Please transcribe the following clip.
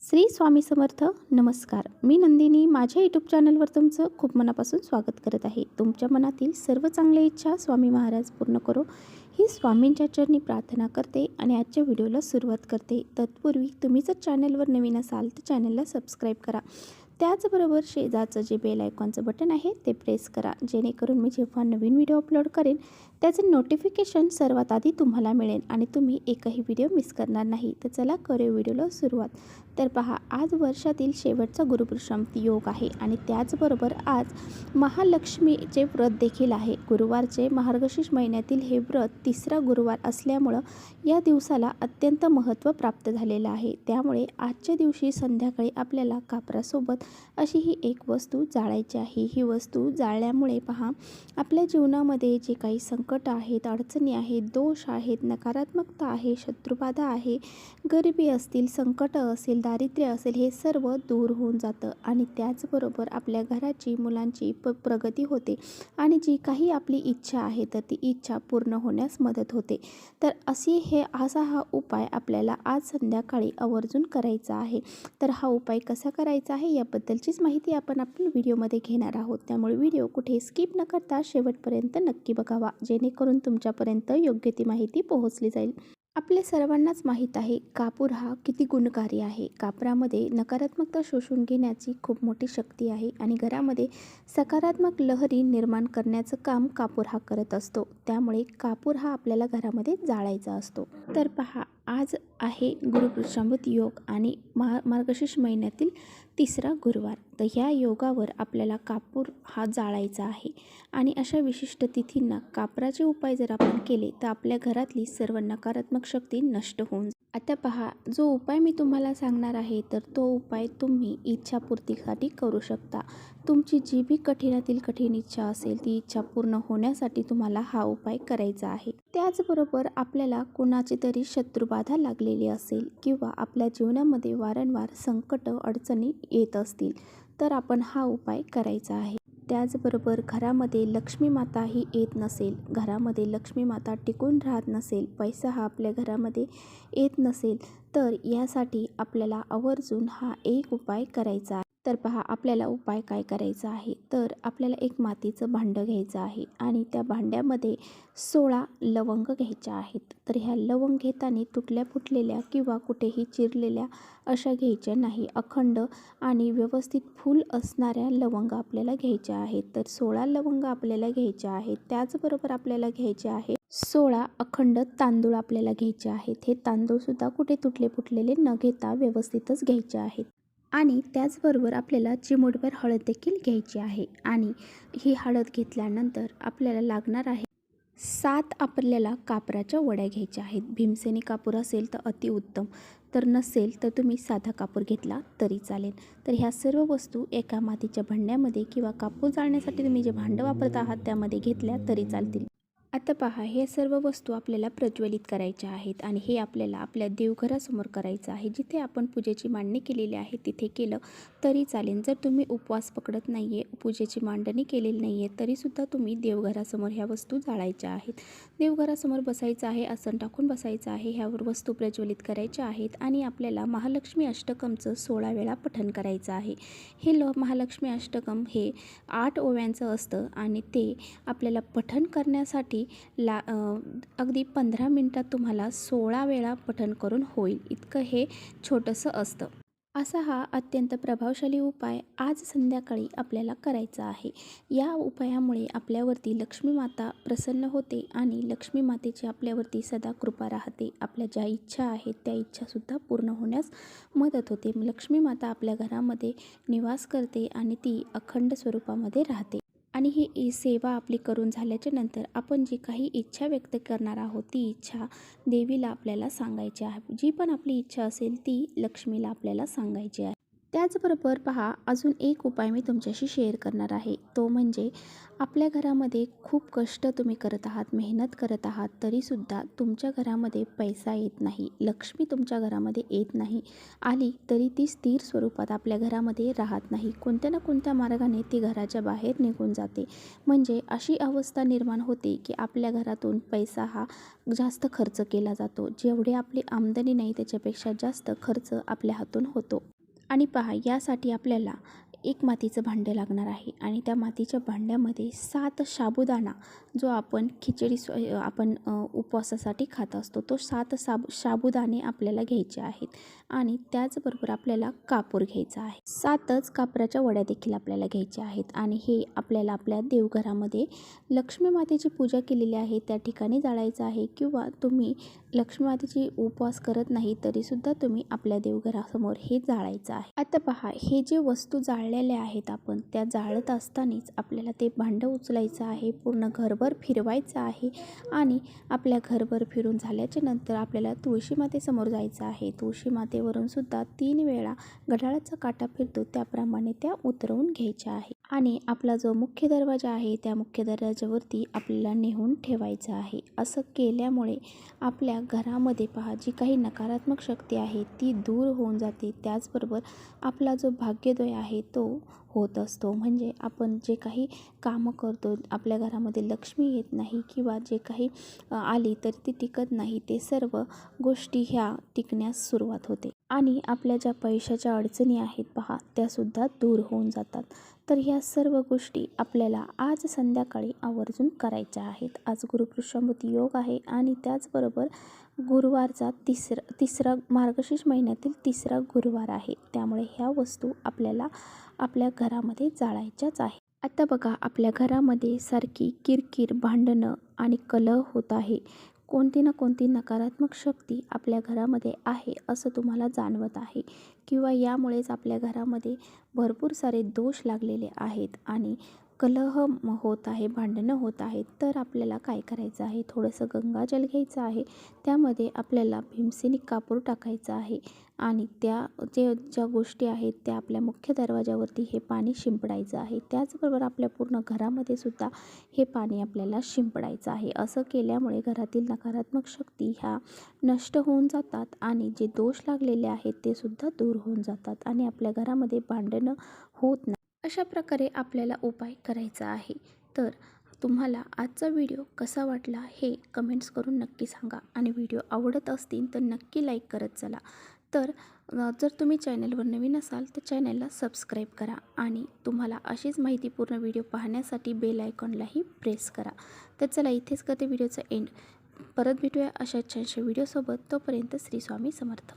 श्री स्वामी समर्थ. नमस्कार. मी नंदिनी माझ्या यूट्यूब चॅनलवर तुमचं खूप मनापासून स्वागत करत आहे. तुमच्या मनातील सर्व चांगल्या इच्छा स्वामी महाराज पूर्ण करो ही स्वामींच्या चरणी प्रार्थना करते आणि आजच्या व्हिडिओला सुरुवात करते. तत्पूर्वी तुम्ही जर चॅनलवर नवीन असाल तर चॅनलला सबस्क्राईब करा. त्याचबरोबर शेजारचं जे बेल आयकॉनचं बटन आहे ते प्रेस करा, जेणेकरून मी जेव्हा नवीन व्हिडिओ अपलोड करेन त्याचं नोटिफिकेशन सर्वात आधी तुम्हाला मिळेल आणि तुम्ही एकही व्हिडिओ मिस करणार नाही. तर चला करूया व्हिडिओला सुरुवात. तर पहा, आज वर्षातील शेवटचा गुरुपुरुषम योग आहे आणि त्याचबरोबर आज महालक्ष्मीचे व्रत देखील आहे. गुरुवारचे मार्गशीर्ष महिन्यातील हे व्रत तिसरा गुरुवार असल्यामुळं या दिवसाला अत्यंत महत्त्व प्राप्त झालेलं आहे. त्यामुळे आजच्या दिवशी संध्याकाळी आपल्याला कापरासोबत अशी ही एक वस्तू जाळायची आहे. ही वस्तू जाळल्यामुळे पहा, आपल्या जीवनामध्ये जे काही संकट आहेत, अडचणी आहेत, दोष आहेत, नकारात्मकता आहे, शत्रुबाधा आहे, गरिबी असतील, संकट असेल, दारिद्र्य असेल, हे सर्व दूर होऊन जातं आणि त्याचबरोबर आपल्या घराची, मुलांची प्रगती होते आणि जी काही आपली इच्छा आहे तर ती इच्छा पूर्ण होण्यास मदत होते. तर असा हा उपाय आपल्याला आज संध्याकाळी आवर्जून करायचा आहे. तर हा उपाय कसा करायचा आहे याबद्दलचीच माहिती आपण व्हिडिओमध्ये घेणार आहोत. त्यामुळे व्हिडिओ कुठे स्किप न करता शेवटपर्यंत नक्की बघावा, जेणेकरून तुमच्यापर्यंत योग्य ती माहिती पोहोचली जाईल. आपल्या सर्वांनाच माहीत आहे, कापूर हा किती गुणकारी आहे. कापरामध्ये नकारात्मकता शोषून घेण्याची खूप मोठी शक्ती आहे आणि घरामध्ये सकारात्मक लहरी निर्माण करण्याचं काम कापूर हा करत असतो. त्यामुळे कापूर हा आपल्याला घरामध्ये जाळायचा असतो. तर पहा, आज आहे गुरुपुरुषामृत योग आणि मार्गशीर्ष महिन्यातील तिसरा गुरुवार. तर ह्या योगावर आपल्याला कापूर हा जाळायचा आहे आणि अशा विशिष्ट तिथींना कापराचे उपाय जर आपण केले तर आपल्या घरातली सर्व नकारात्मक शक्ती नष्ट होऊन. आता पहा, जो उपाय मी तुम्हाला सांगणार आहे तर तो उपाय तुम्ही इच्छापूर्तीसाठी करू शकता. तुमची जी बी कठीणातील कठीण इच्छा असेल ती इच्छा पूर्ण होण्यासाठी तुम्हाला हा उपाय करायचा आहे. त्याचबरोबर आपल्याला कोणाची तरी शत्रुबाधा लागलेली असेल किंवा आपल्या जीवनामध्ये वारंवार संकट अडचणी येत असतील तर आपण हा उपाय करायचा आहे. त्याचबरोबर घरामध्ये लक्ष्मी माता ही येत नसेल, घरामध्ये लक्ष्मी माता टिकून राहत नसेल, पैसा हा आपल्या घरामध्ये येत नसेल तर यासाठी आपल्याला आवर्जून हा एक उपाय करायचा आहे. तर पहा, आपल्याला उपाय काय करायचा आहे. तर आपल्याला एक मातीचं भांडं घ्यायचं आहे आणि त्या भांड्यामध्ये 16 लवंग घ्यायच्या आहेत. तर ह्या लवंग घेताना तुटल्या फुटलेल्या किंवा कुठेही चिरलेल्या अशा घ्यायच्या नाही. अखंड आणि व्यवस्थित फूल असणाऱ्या लवंग आपल्याला घ्यायच्या आहेत. तर 16 लवंग आपल्याला घ्यायच्या आहेत. त्याचबरोबर आपल्याला घ्यायचे आहे 16 अखंड तांदूळ आपल्याला घ्यायचे आहेत. हे तांदूळसुद्धा कुठे तुटले फुटलेले न घेता व्यवस्थितच घ्यायचे आहेत. आणि त्याचबरोबर आपल्याला चिमूटभर हळद देखील घ्यायची आहे आणि ही हळद घेतल्यानंतर आपल्याला लागणार आहे 7 आपल्याला कापराच्या वड्या घ्यायच्या आहेत. भीमसेनी कापूर असेल तर अतिउत्तम, तर नसेल तर तुम्ही साधा कापूर घेतला तरी चालेल. तर ह्या सर्व वस्तू एका मातीच्या भांड्यामध्ये किंवा कापूर जाळण्यासाठी तुम्ही जे भांडं वापरत आहात त्यामध्ये घेतल्या तरी चालतील. आता पहा, हे सर्व वस्तू आपल्याला प्रज्वलित करायच्या आहेत आणि हे आपल्याला आपल्या देवघरासमोर करायचं आहे. जिथे आपण पूजेची मांडणी केलेली आहे तिथे केलं तरी चालेल. जर तुम्ही उपवास पकडत नाही आहे, पूजेची मांडणी केलेली नाही आहे, तरीसुद्धा तुम्ही देवघरासमोर ह्या वस्तू जाळायच्या आहेत. देवघरासमोर बसायचं आहे, आसन टाकून बसायचं आहे, ह्यावर वस्तू प्रज्वलित करायच्या आहेत आणि आपल्याला महालक्ष्मी अष्टकमचं 16 वेळा पठण करायचं आहे. हे महालक्ष्मी अष्टकम हे 8 ओव्यांचं असतं आणि ते आपल्याला पठण करण्यासाठी अगदी 15 मिनिटात तुम्हाला 16 वेळा पठण करून होईल इतकं हे छोटंसं असतं. असा हा अत्यंत प्रभावशाली उपाय आज संध्याकाळी आपल्याला करायचा आहे. या उपायामुळे आपल्यावरती लक्ष्मी माता प्रसन्न होते आणि लक्ष्मी मातेची आपल्यावरती सदा कृपा राहते. आपल्या ज्या इच्छा आहेत त्या इच्छासुद्धा पूर्ण होण्यास मदत होते. लक्ष्मी माता आपल्या घरामध्ये निवास करते आणि ती अखंड स्वरूपामध्ये राहते. आणि ही सेवा आपली करून झाल्याच्या नंतर आपण जी काही इच्छा व्यक्त करणार आहोत ती इच्छा देवीला आपल्याला सांगायची आहे. जी पण आपली इच्छा असेल ती लक्ष्मीला आपल्याला सांगायची आहे. त्याचबरोबर पहा, अजून एक उपाय मी तुमच्याशी शेअर करणार आहे. तो म्हणजे आपल्या घरामध्ये खूप कष्ट तुम्ही करत आहात, मेहनत करत आहात, तरीसुद्धा तुमच्या घरामध्ये पैसा येत नाही, लक्ष्मी तुमच्या घरामध्ये येत नाही. आली तरी ती स्थिर स्वरूपात आपल्या घरामध्ये राहत नाही. कोणत्या ना कोणत्या मार्गाने ती घराच्या बाहेर निघून जाते. म्हणजे अशी अवस्था निर्माण होते की आपल्या घरातून पैसा हा जास्त खर्च केला जातो. जेवढी आपली आमदनी नाही त्याच्यापेक्षा जास्त खर्च आपल्या हातून होतो. आणि पहा, यासाठी आपल्याला एक मातीचं भांडं लागणार आहे आणि त्या मातीच्या भांड्यामध्ये 7 साबुदाणा, जो आपण आपण उपवासासाठी खात असतो, तो 7 साबुदाणे आपल्याला घ्यायचे आहेत. आणि त्याचबरोबर आपल्याला कापूर घ्यायचा आहे. 7च कापराच्या वड्या देखील आपल्याला घ्यायच्या आहेत आणि हे आपल्याला आपल्या देवघरामध्ये लक्ष्मी मातेची पूजा केलेली आहे त्या ठिकाणी जाळायचं आहे. किंवा तुम्ही लक्ष्मी मातेची उपवास करत नाही तरीसुद्धा तुम्ही आपल्या देवघरासमोर हे जाळायचं आहे. आता पहा, हे जे वस्तू जाळलेल्या आहेत आपण त्या जाळत असतानाच आपल्याला ते भांडं उचलायचं आहे, पूर्ण घरभर फिरवायचं आहे आणि आपल्या घरभर फिरून झाल्याच्या नंतर आपल्याला तुळशी मातेसमोर जायचं आहे. तुळशी मातेवरून सुद्धा 3 वेळा घड्याळाचा काटा फिरतो त्याप्रमाणे त्या उतरवून घ्यायच्या आहे आणि आपला जो मुख्य दरवाजा आहे त्या मुख्य दरवाजावरती आपल्याला नेऊन ठेवायचं आहे. असं केल्यामुळे आपल्या घरामध्ये पहा, जी काही नकारात्मक शक्ती आहे ती दूर होऊन जाते. त्याचबरोबर आपला जो भाग्योदय आहे तो होत असतो. म्हणजे आपण जे काही कामं करतो, आपल्या घरामध्ये लक्ष्मी येत नाही किंवा जे काही आली तर ती टिकत नाही, ते सर्व गोष्टी ह्या टिकण्यास सुरुवात होते आणि आपल्या ज्या पैशाच्या अडचणी आहेत पहा, त्यासुद्धा दूर होऊन जातात. तर ह्या सर्व गोष्टी आपल्याला आज संध्याकाळी आवर्जून करायच्या आहेत. आज गुरुपुष्यंभूती योग आहे आणि त्याचबरोबर गुरुवारचा तिसरा मार्गशीर्ष महिन्यातील 3रा गुरुवार आहे. त्यामुळे ह्या वस्तू आपल्याला आपल्या घरामध्ये जाळायच्याच आहे. आता बघा, आपल्या घरामध्ये सारखी किरकिर, भांडणं आणि कलह होत आहे. कोणती ना कोणती नकारात्मक शक्ती आपल्या घरामध्ये आहे असं तुम्हाला जाणवत आहे किंवा यामुळेच आपल्या घरामध्ये भरपूर सारे दोष लागलेले आहेत आणि कलह होत आहे, भांडणं होत आहेत. तर आपल्याला काय करायचं आहे, थोडंसं गंगाजल घ्यायचं आहे, त्यामध्ये आपल्याला भीमसेनी कापूर टाकायचं आहे आणि ज्या गोष्टी आहेत त्या आपल्या मुख्य दरवाजावरती हे पाणी शिंपडायचं आहे. त्याचबरोबर आपल्या पूर्ण घरामध्ये सुद्धा हे पाणी आपल्याला शिंपडायचं आहे. असं केल्यामुळे घरातील नकारात्मक शक्ती ह्या नष्ट होऊन जातात आणि जे दोष लागलेले आहेत ते सुद्धा दूर होऊन जातात आणि आपल्या घरामध्ये भांडणं होत नाही. अशा प्रकारे आपल्याला उपाय करायचा आहे. तर तुम्हाला आजचा व्हिडिओ कसा वाटला हे कमेंट्स करून नक्की सांगा आणि व्हिडिओ आवडत असतील तर नक्की लाईक करत चला. तर जर तुम्ही चॅनलवर नवीन असाल तर चॅनलला सबस्क्राईब करा आणि तुम्हाला अशीच माहितीपूर्ण व्हिडिओ पाहण्यासाठी बेल आयकॉनलाही प्रेस करा. तर चला, इथेच करते व्हिडिओचा एंड. परत भेटूया अशा छानशा व्हिडिओसोबत. तोपर्यंत श्री स्वामी समर्थ.